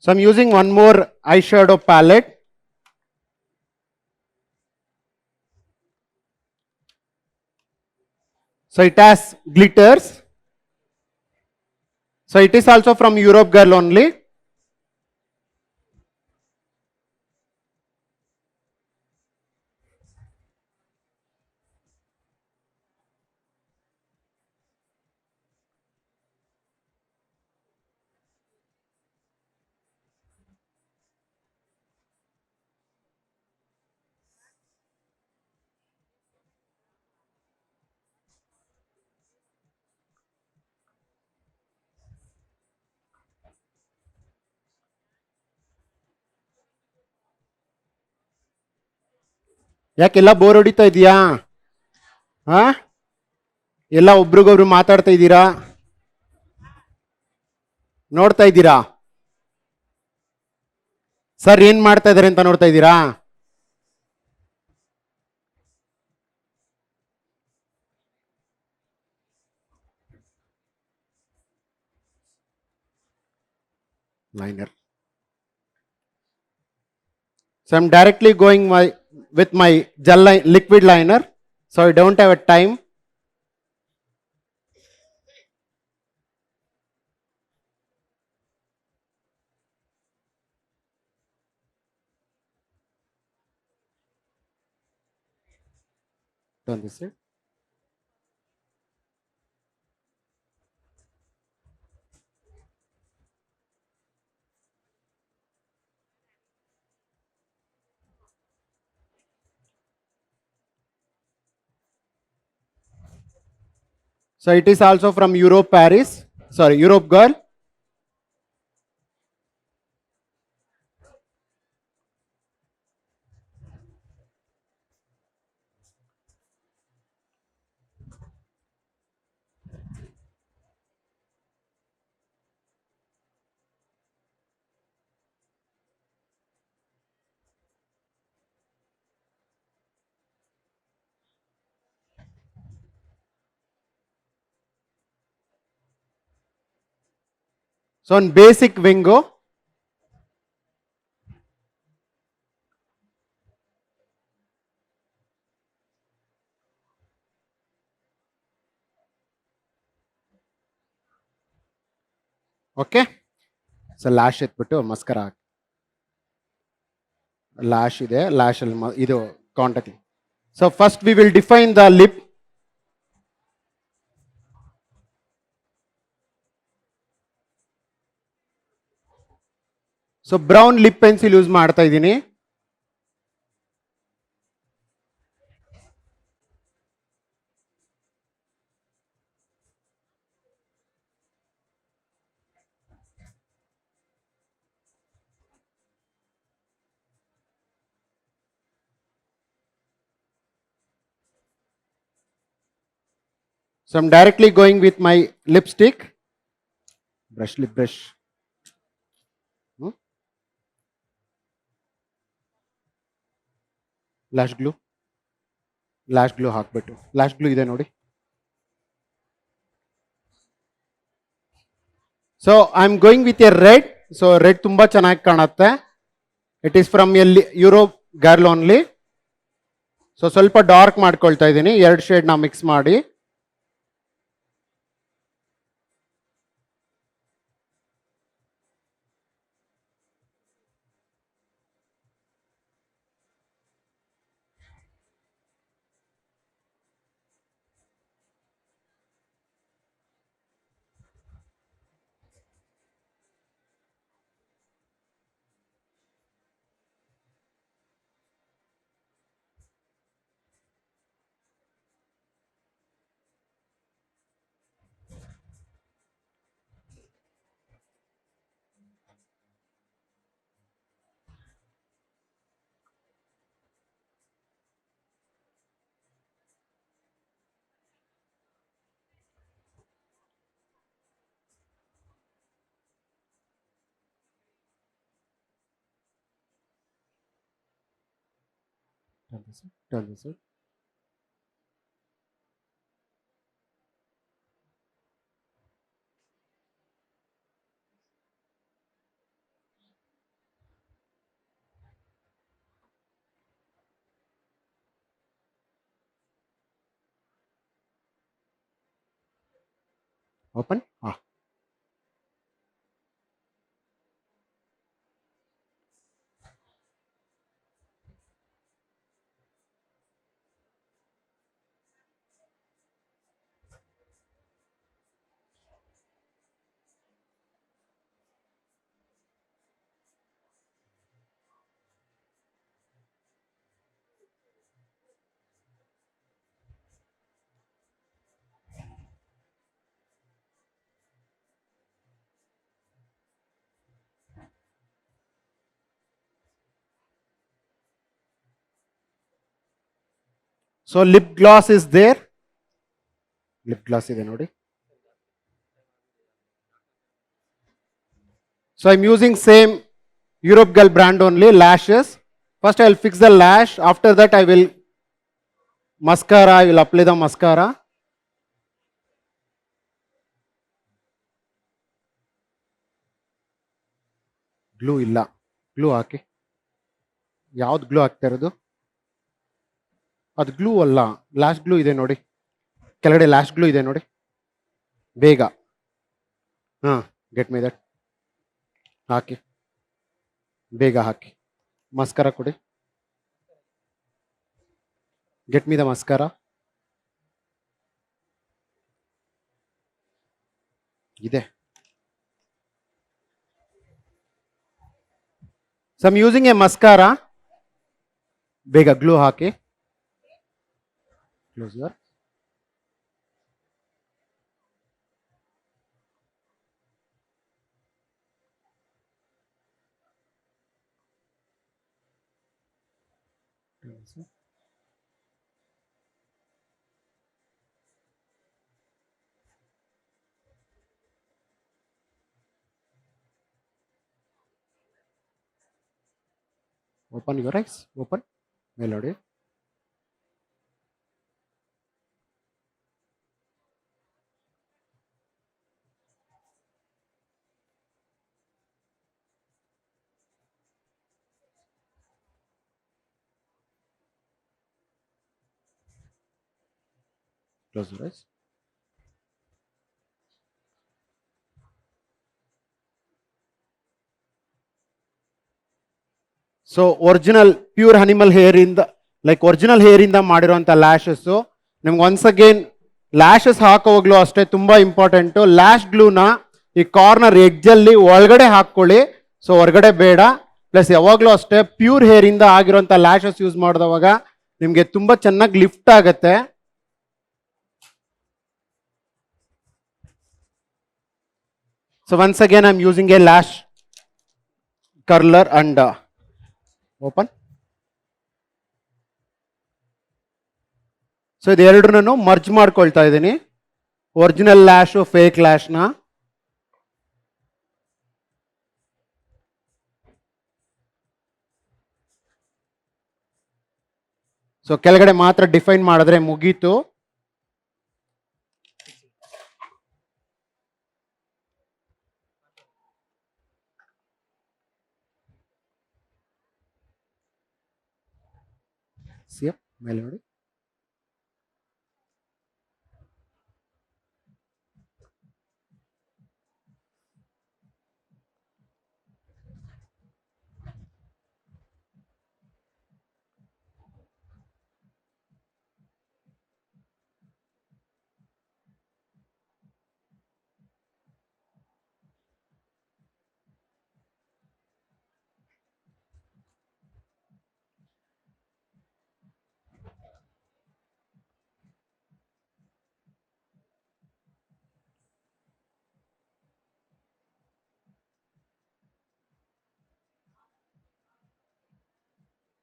So I'm using one more eyeshadow palette. So it has glitters. So it is also from Europe Girl only. ಯಾಕೆಲ್ಲ bore ಹೊಡಿತಾ ಇದೆಯಾ? ಎಲ್ಲ ಒಬ್ರಿಗೊಬ್ರು ಮಾತಾಡ್ತಾ ಇದ್ದೀರಾ, ನೋಡ್ತಾ ಇದ್ದೀರಾ? ಸರ್ ಏನ್ ಮಾಡ್ತಾ ಇದಾರೆ ಅಂತ ನೋಡ್ತಾ ಇದ್ದೀರಾ? Liner. So I'm directly going with my gel liquid liner. So I don't have a time. Turn this side. So it is also from Europe Paris. Sorry, Europe Girl. So on basic wingo. Okay. So lash itbiಟ್ಟು mascara. Lash ide, lash idu contact. So first we will define the lip. So brown lip pencil use ಮಾಡ್ತಾ ಇದ್ದೀನಿ. So I'm directly going with my lipstick. Brush, lip brush. Lash glue. Lash glue ಹಾಕ್ಬಿಟ್ಟು. Lash glue ಇದೆ ನೋಡಿ. So I'm going with a red. So red ತುಂಬಾ ಚೆನ್ನಾಗಿ ಕಾಣುತ್ತೆ. It is from Europe Girl only. So ಸ್ವಲ್ಪ dark ಮಾಡ್ಕೊಳ್ತಾ ಇದ್ದೀನಿ. ಎರಡು ಶೇಡ್ ನ ಮಿಕ್ಸ್ ಮಾಡಿ. Turn this side. Open. Ah. So lip gloss is there. Lip gloss ಇದೆ ನೋಡಿ. So I'm using same Europe Girl brand only, lashes. First I will fix the lash. After that I will mascara. I will apply the mascara. Glue ಇಲ್ಲ. Glue ಹಾಕಿ. ಯಾವ್ದು glue ಹಾಕ್ತಾ ಇರೋದು? ಅದು glue ಅಲ್ಲ, lash glue ಇದೆ ನೋಡಿ. ಕೆಳಗಡೆ lash glue ಇದೆ ನೋಡಿ. ಬೇಗ. ಹಾಂ, ಗೆಟ್ ಮೀ ದಟ್. ಹಾಕಿ. ಬೇಗ ಹಾಕಿ. ಮಸ್ಕರ ಕೊಡಿ. Get me the ಮಸ್ಕರ. ಇದೆ. So I'm using a mascara. ಬೇಗ glue hockey. Close your. Open your eyes. Open. Melody. Close your eyes. So original pure animal hair ಇಂದ, ಲೈಕ್ ಒರಿಜಿನಲ್ ಹೇರ್ ಇಂದ ಮಾಡಿರುವಂತ lashes. ನಿಮ್ಗೆ once again lashes ಹಾಕೋವಾಗ್ಲೂ ಅಷ್ಟೇ ತುಂಬಾ important. Lash ಗ್ಲೂನ ಈ corner edge ಅಲ್ಲಿ ಒಳಗಡೆ ಹಾಕೊಳ್ಳಿ. ಸೊ ಹೊರಗಡೆ ಬೇಡ. ಪ್ಲಸ್ ಯಾವಾಗ್ಲೂ ಅಷ್ಟೇ ಪ್ಯೂರ್ ಹೇರ್ ಇಂದ ಆಗಿರುವಂತ ಲ್ಯಾಶಸ್ ಯೂಸ್ ಮಾಡಿದವಾಗ ನಿಮ್ಗೆ ತುಂಬಾ ಚೆನ್ನಾಗಿ ಲಿಫ್ಟ್ ಆಗುತ್ತೆ. So once again I am using A lash curler and open. So ಇದೆರಡು ನಾನು ಮರ್ಜ್ ಮಾಡ್ಕೊಳ್ತಾ ಇದ್ದೀನಿ, ಒರಿಜಿನಲ್ ಲ್ಯಾಶು ಫೇಕ್ ಲ್ಯಾಶ್ನ. ಸೊ ಕೆಳಗಡೆ ಮಾತ್ರ ಡಿಫೈನ್ ಮಾಡಿದ್ರೆ ಮುಗೀತು. ಸಿಎಫ್ ಮೇಲೆ ನೋಡಿ.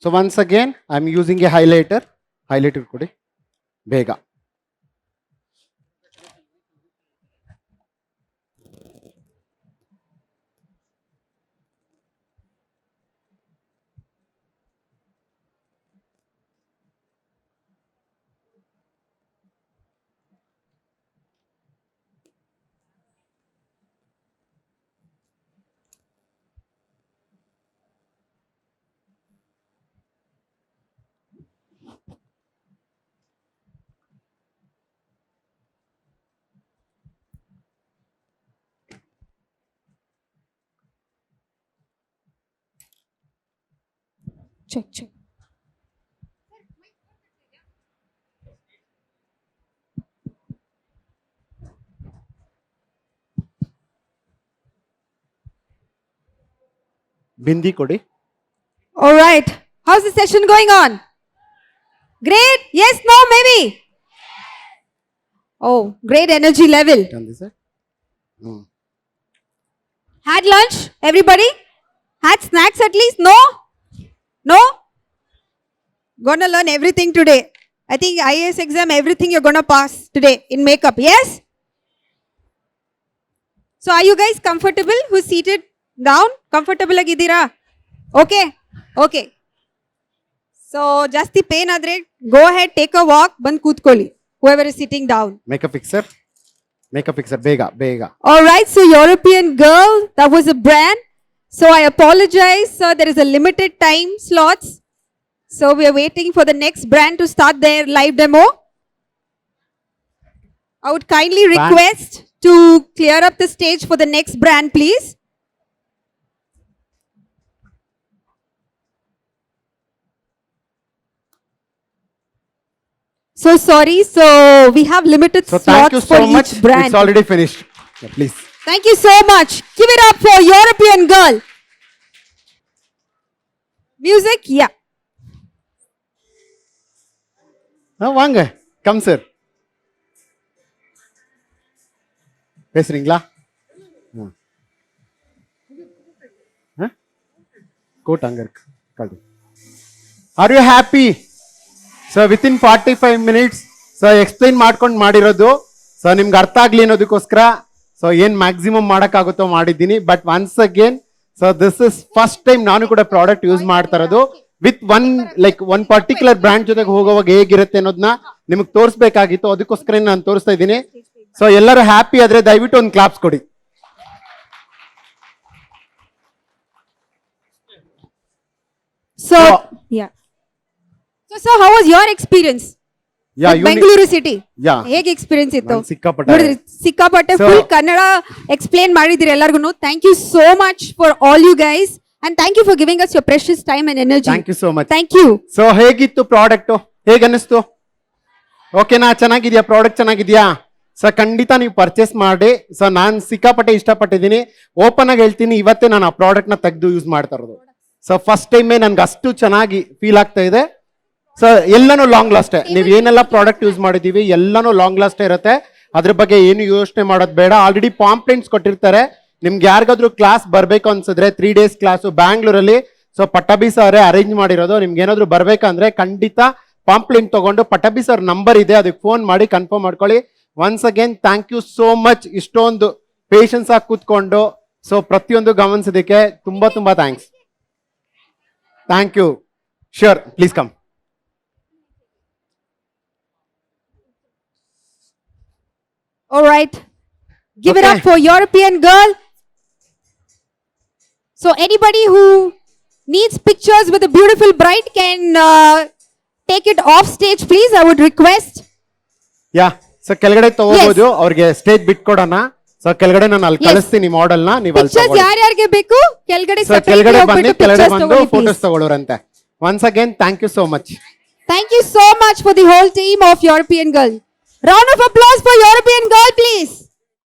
So once again I am using A highlighter. Highlighter ಕೊಡಿ ಬೇಗ. check. Bindi kodi. All right. How's the session going on? Great. Yes, no, maybe. Oh, great energy level. Had lunch, everybody? Had snacks at least? No? No? Gonna learn everything today. I think IAS exam, everything you're gonna pass today in makeup. Yes? So are you guys comfortable? Who's seated down? Comfortable agidira? Okay? Okay. So jasti pain adre, go ahead, take a walk, band kootkoli. Whoever is sitting down. Makeup fixer, bega. All right, so European Girl, that was a brand. So I apologize, sir, there is a limited time slots. So we are waiting for the next brand to start their live demo. I would kindly request to clear up the stage for the next brand, please. So sorry, so we have limited slots thank you for so each much. brand. It's already finished. Yeah, please. Thank you so much. Give it up for European Girl. Music, yeah. Vanga, come sir. பேசுறீங்களா? Code அங்க இருக்கு. காடு. Are you happy? So within 45 minutes so explain ಮಾಡ್ಕೊಂಡು ಮಾಡಿರೋದು. So ನಿಮ್ಗೆ ಅರ್ಥ ಆಗ್ಲಿ ಅನ್ನೋದಕ್ಕೋಸ್ಕರ so ಏನ್ ಮ್ಯಾಕ್ಸಿಮಮ್ ಮಾಡಕ್ಕಾಗುತ್ತೋ ಮಾಡಿದ್ದೀನಿ. But once again so this is first time ನಾನು ಕೂಡ ಪ್ರಾಡಕ್ಟ್ ಯೂಸ್ ಮಾಡ್ತಾ ಇರೋದು ವಿತ್ ಒನ್ ಪರ್ಟಿಕ್ಯುಲರ್ ಬ್ರ್ಯಾಂಡ್ ಜೊತೆಗೆ ಹೋಗುವಾಗ ಹೇಗಿರುತ್ತೆ ಅನ್ನೋದನ್ನ ನಿಮಗೆ ತೋರಿಸಬೇಕಾಗಿತ್ತು. ಅದಕ್ಕೋಸ್ಕರ ನಾನು ತೋರಿಸ್ತಾ ಇದ್ದೀನಿ. ಸೊ ಎಲ್ಲರೂ ಹ್ಯಾಪಿ ಆದ್ರೆ ದಯವಿಟ್ಟು ಒಂದು ಕ್ಲಾಪ್ಸ್ ಕೊಡಿ. So yeah. So how was your experience? Yeah, Bangalore city. Yeah. ಹೇಗೆ ಎಕ್ಸ್ಪೀರಿಯನ್ಸ್ ಇತ್ತು? ಸಿಕ್ಕಾಪಟ್ಟೆ. ಸಿಕ್ಕಾಪಟ್ಟೆ ಫುಲ್ ಕನ್ನಡ ಎಕ್ಸ್ಪ್ಲೇನ್ ಮಾಡಿದಿರಿ ಎಲ್ಲರಿಗೂ. Thank you so much for all you guys and thank you for giving us your precious time and energy. Thank you so much. Thank you. So ಹೇಗಿತ್ತು product? ಹೇಗೆ ಅನಿಸ್ತು? ಓಕೆನಾ? ಚೆನ್ನಾಗಿದ್ಯಾ? ಪ್ರಾಡಕ್ಟ್ ಚೆನ್ನಾಗಿದ್ಯಾ? ಸೊ ಖಂಡಿತ ನೀವು ಪರ್ಚೇಸ್ ಮಾಡಿ. ಸೊ ನಾನು ಸಿಕ್ಕಾಪಟ್ಟೆ ಇಷ್ಟಪಟ್ಟಿದ್ದೀನಿ. ಓಪನ್ ಆಗಿ ಹೇಳ್ತೀನಿ, ಇವತ್ತೇ ನಾನು ಆ ಪ್ರಾಡಕ್ಟ್ ನ ತೆಗೆದು ಯೂಸ್ ಮಾಡ್ತಾ ಇರೋದು. ಸೊ ಫಸ್ಟ್ ಟೈಮೇ ನನ್ಗೆ ಅಷ್ಟು ಚೆನ್ನಾಗಿ ಫೀಲ್ ಆಗ್ತಾ ಇದೆ. ಸೊ ಎಲ್ಲಾನು ಲಾಂಗ್ ಲಾಸ್ಟೇ. ನೀವು ಏನೆಲ್ಲ ಪ್ರಾಡಕ್ಟ್ ಯೂಸ್ ಮಾಡಿದೀವಿ ಎಲ್ಲಾನು ಲಾಂಗ್ ಲಾಸ್ಟೇ ಇರುತ್ತೆ. ಅದ್ರ ಬಗ್ಗೆ ಏನು ಯೋಚನೆ ಮಾಡೋದು ಬೇಡ. ಆಲ್ರೆಡಿ ಪಾಂಪ್ಲೆಂಟ್ಸ್ ಕೊಟ್ಟಿರ್ತಾರೆ. ನಿಮ್ಗೆ ಯಾರಿಗಾದ್ರೂ ಕ್ಲಾಸ್ ಬರ್ಬೇಕು ಅನ್ಸಿದ್ರೆ 3 days ಕ್ಲಾಸು ಬ್ಯಾಂಗ್ಳೂರಲ್ಲಿ ಸೊ ಪಟ್ಟಬಿ ಸರ್ ಅರೇಂಜ್ ಮಾಡಿರೋದು. ನಿಮ್ಗೆ ಏನಾದ್ರು ಬರ್ಬೇಕಂದ್ರೆ ಖಂಡಿತ ಪಾಂಪ್ಲೆಂಟ್ ತಗೊಂಡು ಪಟ್ಟಬಿ ಸರ್ ನಂಬರ್ ಇದೆ, ಅದಕ್ಕೆ ಫೋನ್ ಮಾಡಿ ಕನ್ಫರ್ಮ್ ಮಾಡ್ಕೊಳ್ಳಿ. Once again thank you so much. ಇಷ್ಟೊಂದು ಪೇಷನ್ಸ್ ಆಗಿ ಕೂತ್ಕೊಂಡು ಸೊ ಪ್ರತಿಯೊಂದು ಗಮನಿಸೋದಕ್ಕೆ ತುಂಬಾ ತುಂಬಾ thanks. Thank you. Sure, please come. All right. Give it up for European Girl. So anybody who needs pictures with a beautiful bride can take it off stage, please. I would request. Yeah. So ಕೆಳಗಡೆ ತಗೋಬಹುದು. ಅವ್ರಿಗೆ stage ಬಿಟ್ಕೊಡೋಣ. So ಕೆಳಗಡೆ ನಾನು ಅಲ್ಲಿ ಕಳಿಸ್ತೀನಿ model ನ. ನೀವು ಅಲ್ಲಿ ಪಿಕ್ಚರ್ಸ್ ಯಾರ್ಯಾರಿಗೆ ಬೇಕು ಕೆಳಗಡೆ ಕೆಳಗಡೆ ಬನ್ನಿ, ಕೆಳಗಡೆ ಬಂದು ಫೋಟೋಸ್ ತಗೊಳ್ಳೋರಂತೆ. Once again thank you so much. Thank you so much for the whole team of European Girl. Round of applause for European Girl, please.